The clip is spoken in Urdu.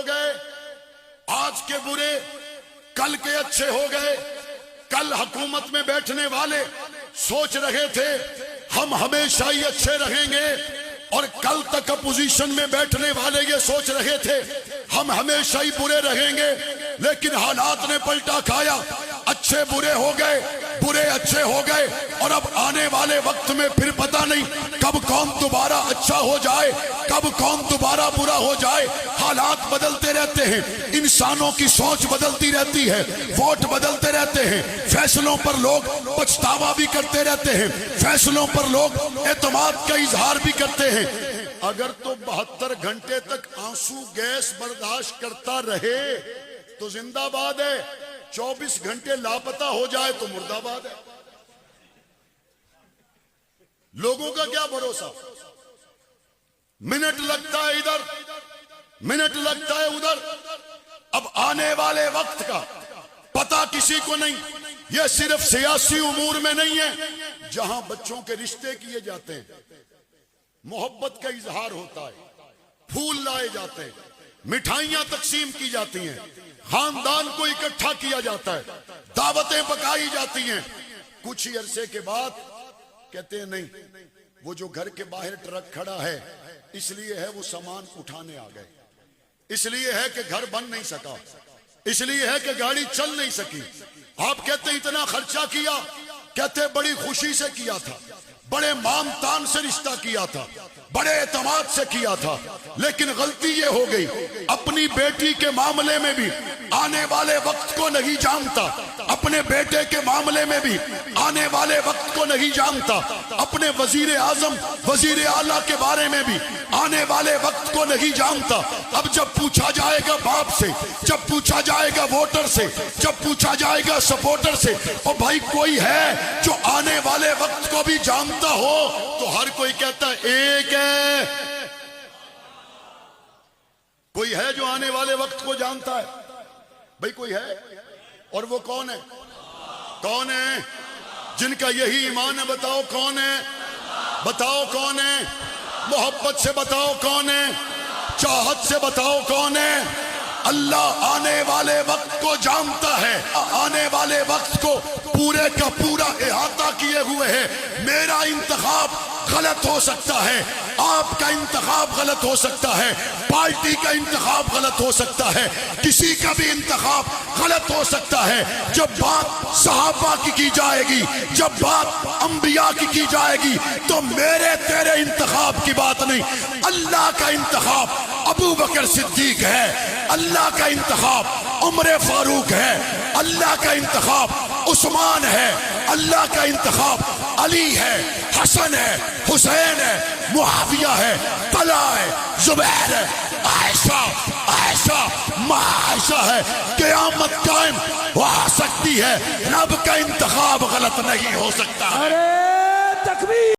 گئے، آج کے برے کل کے اچھے ہو گئے۔ کل حکومت میں بیٹھنے والے سوچ رہے تھے ہم ہمیشہ ہی اچھے رہیں گے، اور کل تک اپوزیشن میں بیٹھنے والے یہ سوچ رہے تھے ہم ہمیشہ ہی برے رہیں گے، لیکن حالات نے پلٹا کھایا، اچھے برے ہو گئے، برے اچھے ہو گئے، اور اب آنے والے وقت میں پھر پتہ نہیں کب کون دوبارہ اچھا ہو جائے، کب کون دوبارہ برا ہو جائے۔ حالات بدلتے رہتے ہیں، انسانوں کی سوچ بدلتی رہتی ہے، ووٹ بدلتے رہتے ہیں، فیصلوں پر لوگ پچھتاوا بھی کرتے رہتے ہیں، فیصلوں پر لوگ اعتماد کا اظہار بھی کرتے ہیں۔ اگر تو 72 گھنٹے تک آنسو گیس برداشت کرتا رہے تو زندہ باد ہے، 24 گھنٹے لاپتہ ہو جائے تو مردہ باد ہے۔ لوگوں کا کیا بھروسہ، منٹ لگتا ہے ادھر، منٹ لگتا ہے ادھر۔ اب آنے والے وقت کا پتہ کسی کو نہیں۔ یہ صرف سیاسی امور میں نہیں ہے، جہاں بچوں کے رشتے کیے جاتے ہیں، محبت کا اظہار ہوتا ہے، پھول لائے جاتے ہیں، مٹھائیاں تقسیم کی جاتی ہیں، خاندان کو اکٹھا کیا جاتا ہے، دعوتیں پکائی جاتی ہیں، کچھ ہی عرصے کے بعد کہتے ہیں نہیں، وہ جو گھر کے باہر ٹرک کھڑا ہے اس لیے ہے وہ سامان اٹھانے آ گئے، اس لیے ہے کہ گھر بن نہیں سکا، اس لیے ہے کہ گاڑی چل نہیں سکی۔ آپ کہتے ہیں اتنا خرچہ کیا، کہتے بڑی خوشی سے کیا تھا، بڑے مان تان سے رشتہ کیا تھا، بڑے اعتماد سے کیا تھا، لیکن غلطی یہ ہو گئی اپنی بیٹی کے معاملے میں بھی آنے والے وقت کو نہیں جانتا، اپنے بیٹے کے معاملے میں بھی آنے والے وقت کو نہیں جانتا، اپنے وزیر اعظم وزیر اعلیٰ کے بارے میں بھی آنے والے وقت کو نہیں جانتا۔ اب جب پوچھا جائے گا باپ سے، جب پوچھا جائے گا ووٹر سے، جب پوچھا جائے گا سپورٹر سے، اور بھائی کوئی ہے جو آنے والے وقت کو بھی جانتا ہو، تو ہر کوئی کہتا ہے ایک ہے۔ کوئی ہے جو آنے والے وقت کو جانتا ہے؟ بھئی کوئی ہے، اور وہ کون ہے؟ کون ہے؟ جن کا یہی ایمان ہے، بتاؤ کون ہے؟ بتاؤ کون ہے؟ محبت سے بتاؤ کون ہے؟ چاہت سے بتاؤ کون ہے؟ اللہ آنے والے وقت کو جانتا ہے، آنے والے وقت کو پورے کا پورا احاطہ کیے ہوئے ہے۔ میرا انتخاب غلط ہو سکتا ہے، آپ کا انتخاب غلط ہو سکتا ہے، پارٹی کا انتخاب غلط ہو سکتا ہے، کسی کا بھی انتخاب غلط ہو سکتا ہے۔ جب بات صحابہ کی جائے گی، جب بات انبیاء کی جائے گی، تو میرے تیرے انتخاب کی بات نہیں، اللہ کا انتخاب ابو بکر صدیق ہے، اللہ کا انتخاب عمر فاروق ہے، اللہ کا انتخاب عثمان ہے، اللہ کا انتخاب علی ہے، حسن ہے، حسین ہے، معاویہ ہے، طلحہ ہے، زبیر ہے، عائشہ عائشہ ہے۔ قیامت قائم ہو سکتی ہے، رب کا انتخاب غلط نہیں ہو سکتا ہے۔ تکبیر!